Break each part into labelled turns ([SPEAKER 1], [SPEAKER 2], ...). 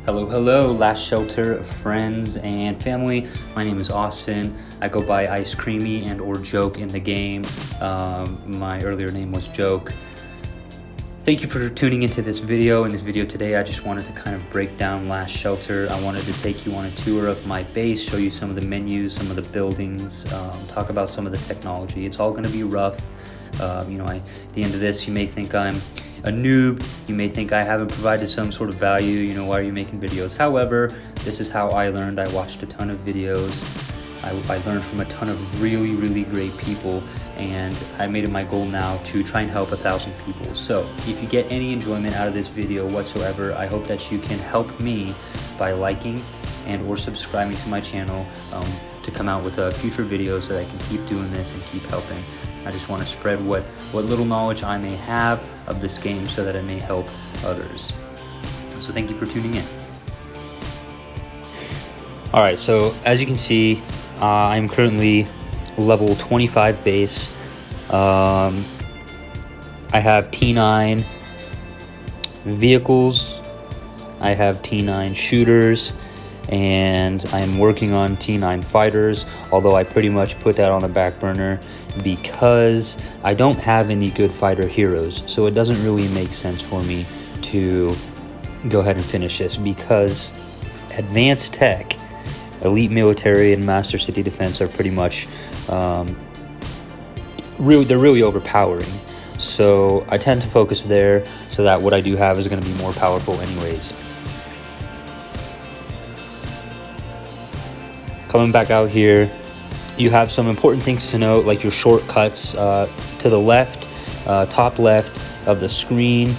[SPEAKER 1] Hello, Last Shelter friends and family. My name is Austin. I go by Ice Creamy and or Joke in the game. My earlier name was Joke. Thank you for tuning into this video. In this video today, I just wanted to kind of break down Last Shelter. I wanted to take you on a tour of my base, show you some of the menus, some of the buildings, talk about some of the technology. It's all going to be rough. At the end of this, you may think I'm a noob. You may think I haven't provided some sort of value. Why are you making videos? However, this is how I learned. I watched a ton of videos. I learned from a ton of really great people, and I made it my goal now to try and help 1,000 people. So if you get any enjoyment out of this video whatsoever, I hope that you can help me by liking and or subscribing to my channel to come out with future videos so that I can keep doing this and keep helping. I just want to spread what little knowledge I may have of this game so that it may help others. So thank you for tuning in. All right, so as you can see, I'm currently level 25 base. I have T9 vehicles, I have T9 shooters, and I'm working on T9 fighters, although I pretty much put that on the back burner because I don't have any good fighter heroes. So it doesn't really make sense for me to go ahead and finish this, because advanced tech, elite military, and master city defense are pretty much really overpowering. So I tend to focus there so that what I do have is going to be more powerful anyways. Coming back out here, you have some important things to note, like your shortcuts. To the left, top left of the screen,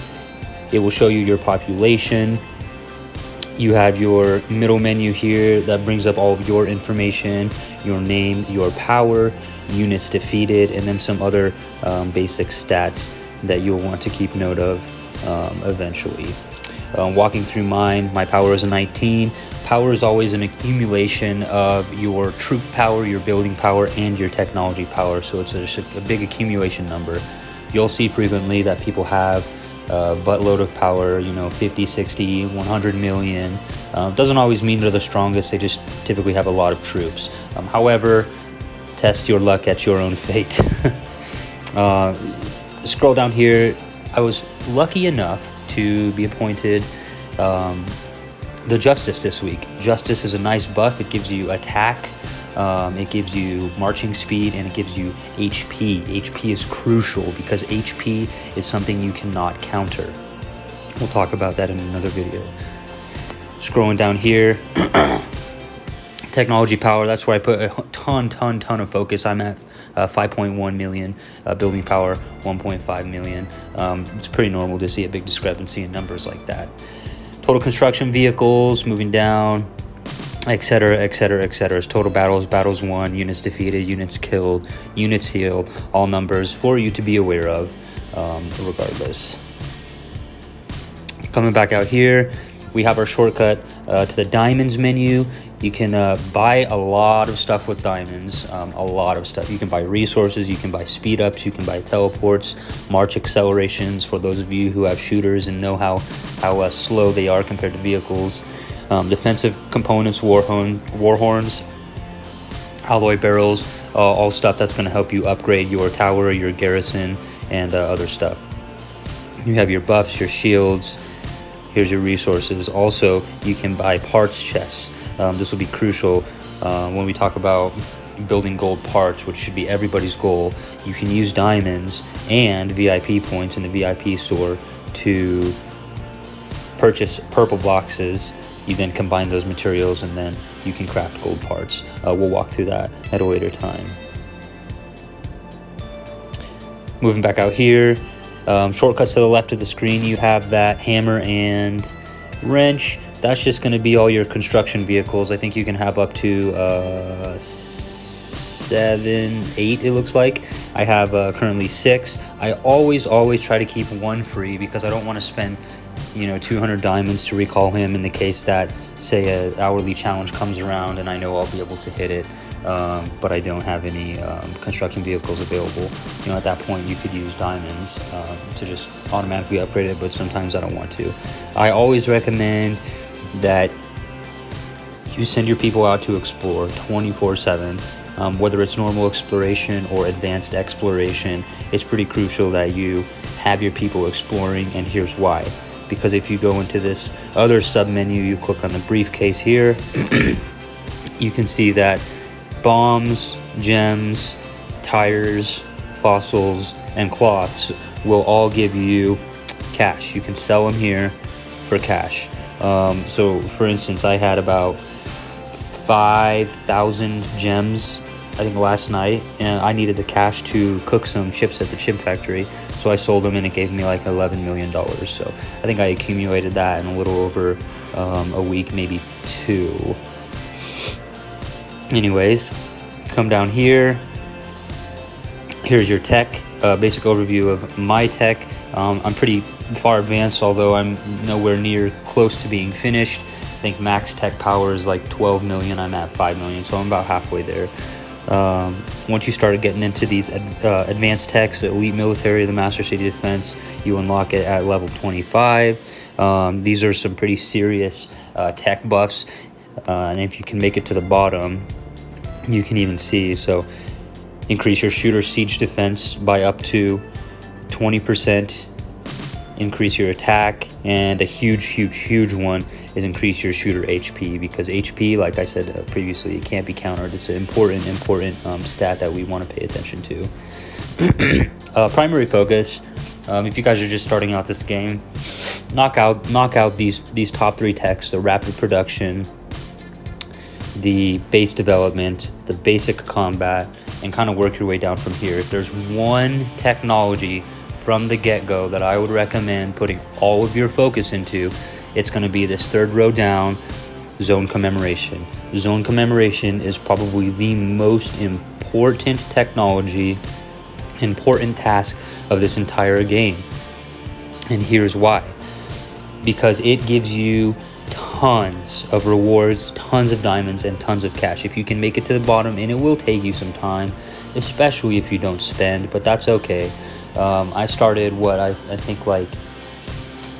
[SPEAKER 1] it will show you your population. You have your middle menu here that brings up all of your information, your name, your power, units defeated, and then some other basic stats that you'll want to keep note of eventually. Walking through mine, my power is a 19. Power is always an accumulation of your troop power, your building power, and your technology power. So it's just a big accumulation number. You'll see frequently that people have a buttload of power, 50, 60, 100 million. Doesn't always mean they're the strongest. They just typically have a lot of troops. However, test your luck at your own fate. Scroll down here. I was lucky enough to be appointed the Justice this week. Justice is a nice buff. It gives you attack, it gives you marching speed, and it gives you HP. HP is crucial because HP is something you cannot counter. We'll talk about that in another video. Scrolling down here, technology power, that's where I put a ton of focus. I'm at 5.1 million, building power 1.5 million. It's pretty normal to see a big discrepancy in numbers like that. Total construction vehicles, moving down, etc. Total battles won, units defeated, units killed, units healed, all numbers for you to be aware of, regardless. Coming back out here, we have our shortcut to the diamonds menu. You can buy a lot of stuff with diamonds, a lot of stuff. You can buy resources, you can buy speed ups, you can buy teleports, march accelerations for those of you who have shooters and know how slow they are compared to vehicles. Defensive components, war horns, alloy barrels, all stuff that's going to help you upgrade your tower, your garrison, and other stuff. You have your buffs, your shields. Here's your resources. Also, you can buy parts chests. This will be crucial when we talk about building gold parts, which should be everybody's goal. You can use diamonds and VIP points in the VIP store to purchase purple boxes. You then combine those materials and then you can craft gold parts. We'll walk through that at a later time. Moving back out here, shortcuts to the left of the screen, you have that hammer and wrench. That's just going to be all your construction vehicles. I think you can have up to 7, 8, it looks like. I have currently 6. I always try to keep one free because I don't want to spend 200 diamonds to recall him in the case that, say, an hourly challenge comes around and I know I'll be able to hit it, but I don't have any construction vehicles available. At that point you could use diamonds to just automatically upgrade it, but sometimes I don't want to. I always recommend that you send your people out to explore 24/7. Whether it's normal exploration or advanced exploration, it's pretty crucial that you have your people exploring, and here's why. Because if you go into this other sub-menu, you click on the briefcase here, you can see that bombs, gems, tires, fossils, and cloths will all give you cash. You can sell them here for cash. So for instance, I had about 5,000 gems, I think, last night, and I needed the cash to cook some chips at the chip factory, so I sold them and it gave me like $11 million. So I think I accumulated that in a little over a week, maybe two. Anyways, come down here. Here's your tech, basic overview of my tech. I'm pretty far advanced, although I'm nowhere near close to being finished. I think max tech power is like 12 million. I'm at 5 million, so I'm about halfway there. Once you start getting into these advanced techs, elite military, the master city defense, you unlock it at level 25. These are some pretty serious tech buffs, and if you can make it to the bottom, you can even see. So increase your shooter siege defense by up to 20%, increase your attack, and a huge one is increase your shooter HP, because HP, like I said previously, it can't be countered. It's an important stat that we want to pay attention to. Primary focus, if you guys are just starting out this game, knock out these top 3 techs: the rapid production, the base development, the basic combat, and kind of work your way down from here. If there's one technology from the get-go that I would recommend putting all of your focus into, it's going to be this third row down, zone commemoration. Zone commemoration is probably the most important technology, important task of this entire game. And here's why. Because it gives you tons of rewards, tons of diamonds, and tons of cash. If you can make it to the bottom, and it will take you some time, especially if you don't spend, but that's okay. I started I think like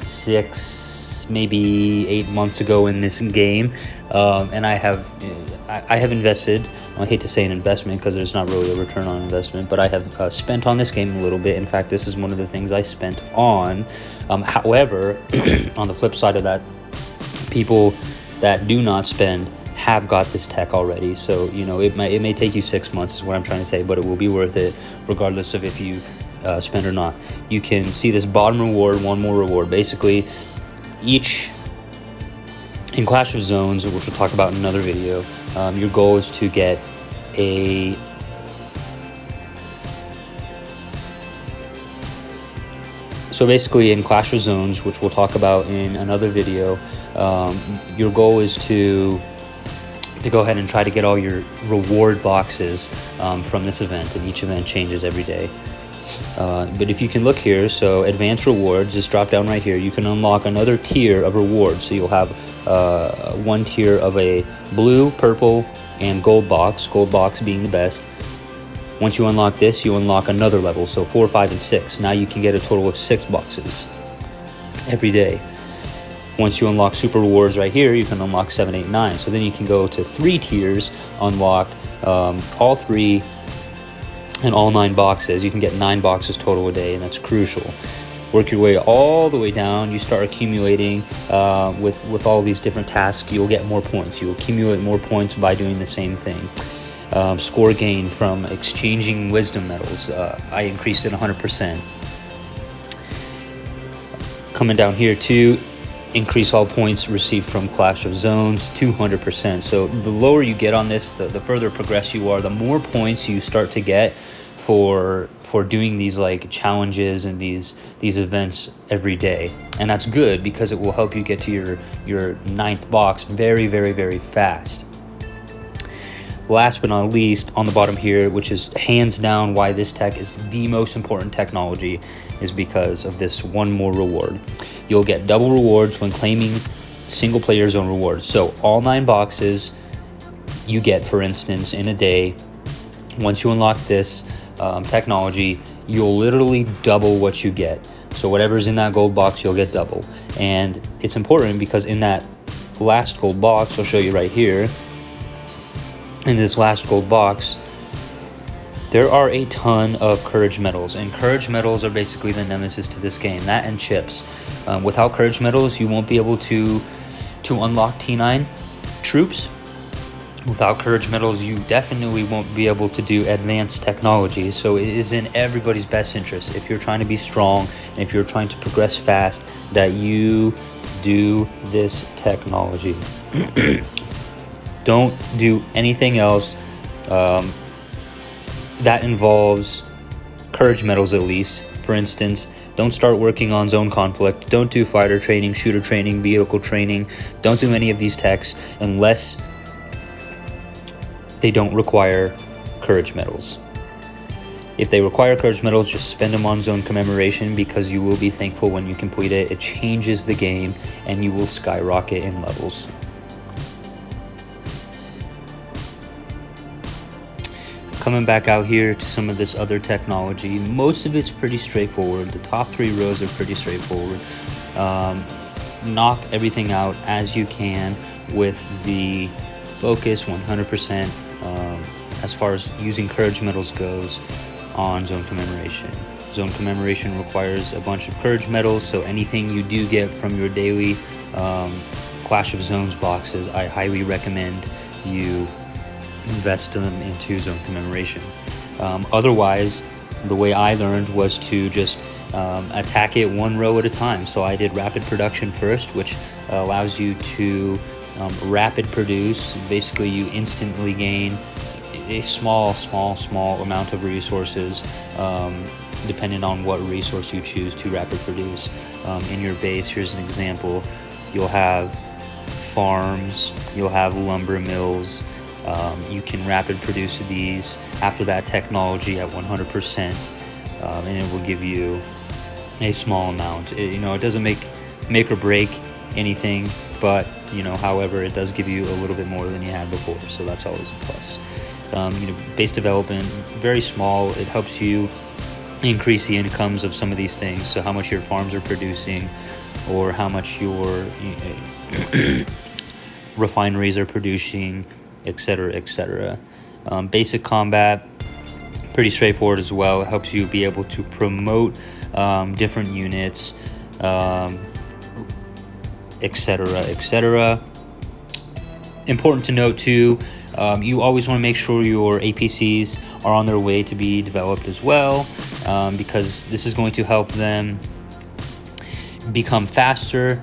[SPEAKER 1] 6, maybe 8 months ago in this game, and I have invested. I hate to say an investment because there's not really a return on investment, but I have spent on this game a little bit. In fact, this is one of the things I spent on. However, on the flip side of that, people that do not spend have got this tech already. So it may take you 6 months, is what I'm trying to say, but it will be worth it regardless of if you spend or not. You can see this bottom reward, one more reward. Basically, in Clash of Zones, which we'll talk about in another video, your goal is to get a So basically in Clash of Zones, which we'll talk about in another video, your goal is to go ahead and try to get all your reward boxes from this event, and each event changes every day. But if you can look here, so advanced rewards, just drop down right here, you can unlock another tier of rewards. So you'll have one tier of a blue, purple, and gold box being the best. Once you unlock this, you unlock another level, so 4, 5, and 6. Now you can get a total of 6 boxes every day. Once you unlock super rewards right here, you can unlock 7, 8, 9. So then you can go to 3 tiers, unlock all 3 and all 9 boxes. You can get 9 boxes total a day, and that's crucial. Work your way all the way down. You start accumulating with all these different tasks. You'll get more points. You accumulate more points by doing the same thing. Score gain from exchanging wisdom medals. I increased it 100%. Coming down here too, increase all points received from Clash of Zones 200%. So the lower you get on this, the further progress you are, the more points you start to get for doing these like challenges and these events every day. And that's good because it will help you get to your 9th box very, very, very fast. Last but not least, on the bottom here, which is hands down why this tech is the most important technology, is because of this one more reward. You'll get double rewards when claiming single player zone rewards. So all 9 boxes you get, for instance, in a day, once you unlock this technology, you'll literally double what you get. So whatever's in that gold box, you'll get double. And it's important because in that last gold box, I'll show you right here. In this last gold box, there are a ton of courage medals, and courage medals are basically the nemesis to this game, that and chips. Without courage medals, you won't be able to unlock T9 troops. Without courage medals, you definitely won't be able to do advanced technology. So it is in everybody's best interest, if you're trying to be strong and if you're trying to progress fast, that you do this technology. Don't do anything else that involves courage medals, at least. For instance, don't start working on zone conflict. Don't do fighter training, shooter training, vehicle training. Don't do any of these techs unless they don't require courage medals. If they require courage medals, just spend them on zone commemoration, because you will be thankful when you complete it. It changes the game and you will skyrocket in levels. Coming back out here to some of this other technology, most of it's pretty straightforward. The top 3 rows are pretty straightforward. Knock everything out as you can with the focus 100%. As far as using courage medals goes on zone commemoration. Zone commemoration requires a bunch of courage medals, so anything you do get from your daily Clash of Zones boxes, I highly recommend you invest them into zone commemoration. Otherwise, the way I learned was to just attack it one row at a time. So I did rapid production first, which allows you to rapid produce. Basically, you instantly gain a small amount of resources, depending on what resource you choose to rapid produce. In your base, here's an example. You'll have farms, you'll have lumber mills. You can rapid produce these after that technology at 100%, and it will give you a small amount. It doesn't make or break anything, but however, it does give you a little bit more than you had before, so that's always a plus. Base development, very small. It helps you increase the incomes of some of these things, so how much your farms are producing, or how much your refineries are producing, etc., etc. Basic combat, pretty straightforward as well. It helps you be able to promote different units, etc., etc. Important to note too, you always want to make sure your APCs are on their way to be developed as well, because this is going to help them become faster,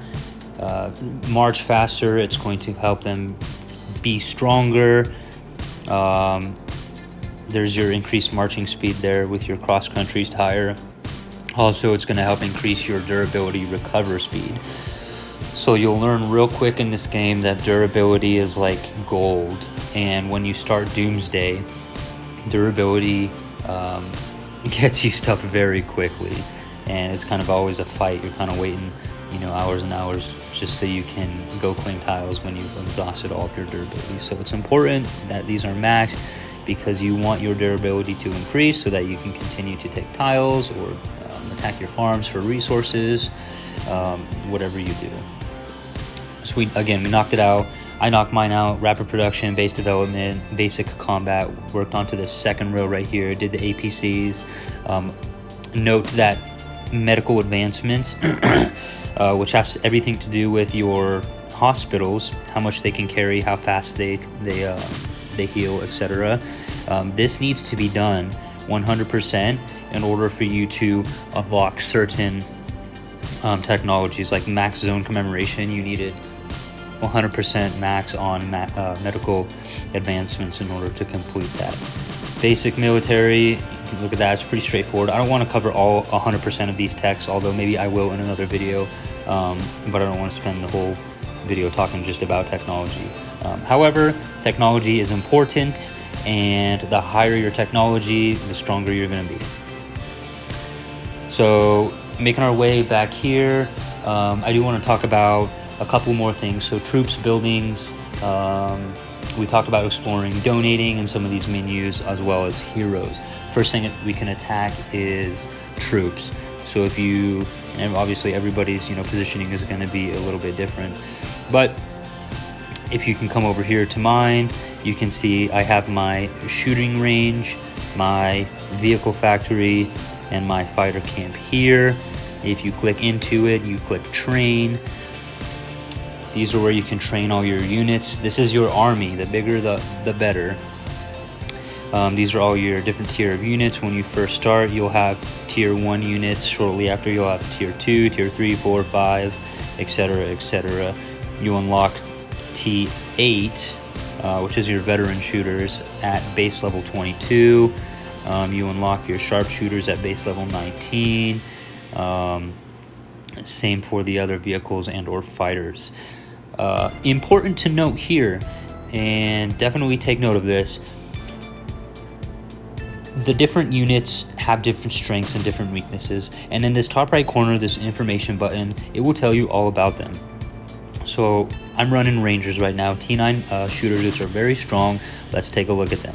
[SPEAKER 1] march faster. It's going to help them be stronger. There's your increased marching speed there with your cross-country tire. Also, it's going to help increase your durability recover speed. So you'll learn real quick in this game that durability is like gold, and when you start Doomsday, durability gets used up very quickly, and it's kind of always a fight. You're kind of waiting hours and hours just so you can go claim tiles when you've exhausted all of your durability. So it's important that these are maxed, because you want your durability to increase so that you can continue to take tiles or attack your farms for resources, whatever you do. So we knocked it out. I knocked mine out. Rapid production, base development, basic combat. Worked onto the second row right here. Did the APCs. Note that medical advancements, which has everything to do with your hospitals, how much they can carry, how fast they heal, etc. This needs to be done 100% in order for you to unlock certain technologies, like max zone commemoration. You needed 100% max on medical advancements in order to complete that. Basic military, look at that, it's pretty straightforward. I don't want to cover all 100% of these techs, although maybe I will in another video, but I don't want to spend the whole video talking just about technology. However, technology is important, and the higher your technology, the stronger you're going to be. So making our way back here, I do want to talk about a couple more things. So troops, buildings, we talked about exploring, donating, and some of these menus, as well as heroes. First thing we can attack is troops. So and obviously everybody's positioning is going to be a little bit different, but if you can come over here to mine, you can see I have my shooting range, my vehicle factory, and my fighter camp here. If you click into it, you click train. These are where you can train all your units. This is your army. The bigger, the better. These are all your different tier of units. When you first start, you'll have tier 1 units. Shortly after, you'll have tier 2, tier 3, 4, 5, etc., etc. You unlock T8, which is your veteran shooters, at base level 22. You unlock your sharpshooters at base level 19. Same for the other vehicles and or fighters. Important to note here, and definitely take note of this, the different units have different strengths and different weaknesses, and in this top right corner, this information button, it will tell you all about them. So I'm running Rangers right now, T9 shooters, which are very strong. Let's take a look at them.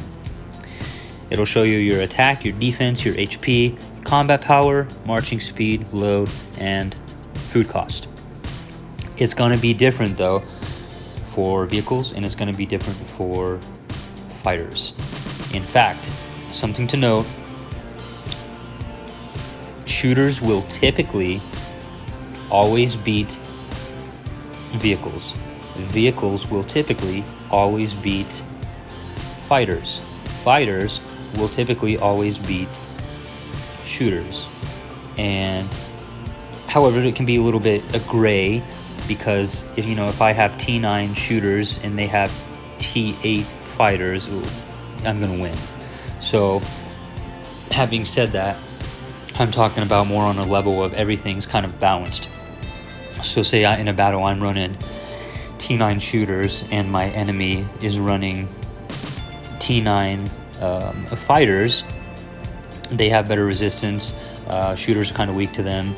[SPEAKER 1] It'll show you your attack, your defense, your HP, combat power, marching speed, load, and food cost. It's going to be different though for vehicles, and it's going to be different for fighters. In fact, something to note, shooters will typically always beat vehicles. Vehicles will typically always beat fighters. Fighters will typically always beat shooters. And however, it can be a little bit a gray, because if I have T9 shooters and they have T8 fighters, I'm gonna win. So having said that, I'm talking about more on a level of everything's kind of balanced. So say in a battle I'm running T9 shooters and my enemy is running T9 fighters. They have better resistance. Shooters are kind of weak to them,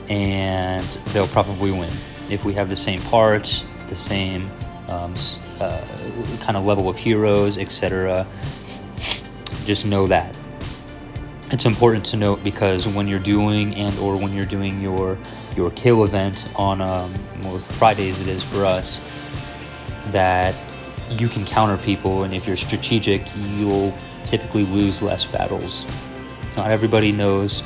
[SPEAKER 1] and they'll probably win. If we have the same parts, the same kind of level of heroes, etc., just know that. It's important to note, because when you're doing your kill event on Fridays, it is for us, that you can counter people, and if you're strategic, you'll typically lose less battles. Not everybody knows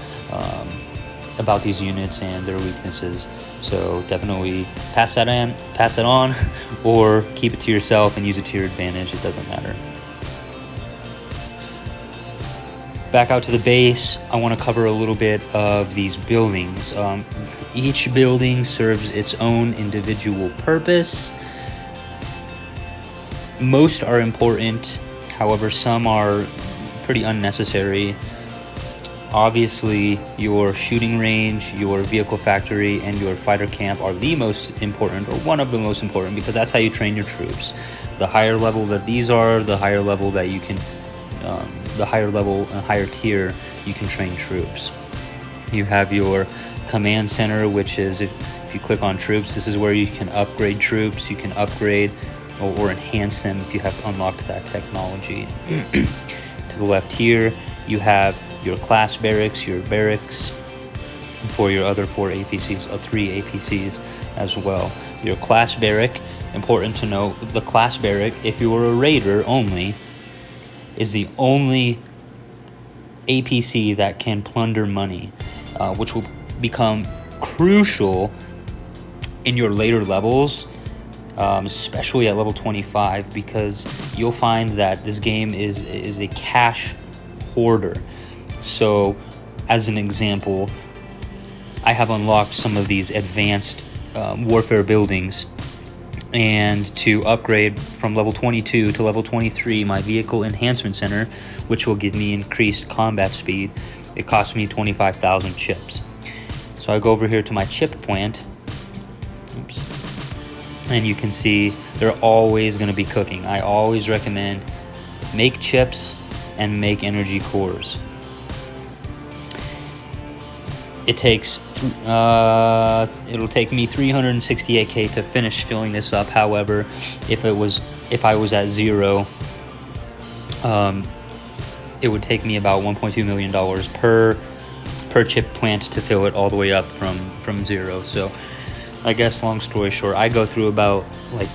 [SPEAKER 1] about these units and their weaknesses, so definitely pass that on, or keep it to yourself and use it to your advantage. It doesn't matter. Back out to the base, I want to cover a little bit of these buildings. Each building serves its own individual purpose. Most are important, however, some are pretty unnecessary. Obviously, your shooting range, your vehicle factory, and your fighter camp are the most important, or one of the most important, because that's how you train your troops. The higher level that these are, the higher level that you can the higher level and higher tier you can train troops. You have your command center, which is, if you click on troops, this is where you can upgrade troops. You can upgrade or enhance them if you have unlocked that technology. To the left here, you have your class barracks, your barracks for your other 3 APCs as well. Your class barrack, important to note, the class barrack, if you are a raider only, is the only APC that can plunder money, which will become crucial in your later levels, especially at level 25, because you'll find that this game is a cash hoarder. So, as an example, I have unlocked some of these advanced warfare buildings, and to upgrade from level 22 to level 23 my vehicle enhancement center, which will give me increased combat speed, it cost me 25,000 chips. So I go over here to my chip plant. Oops. And you can see they're always going to be cooking. I always recommend make chips and make energy cores. It takes it'll take me 368k to finish filling this up. However, if I was at 0, it would take me about $1.2 million per chip plant to fill it all the way up from 0. So I guess, long story short, I go through about like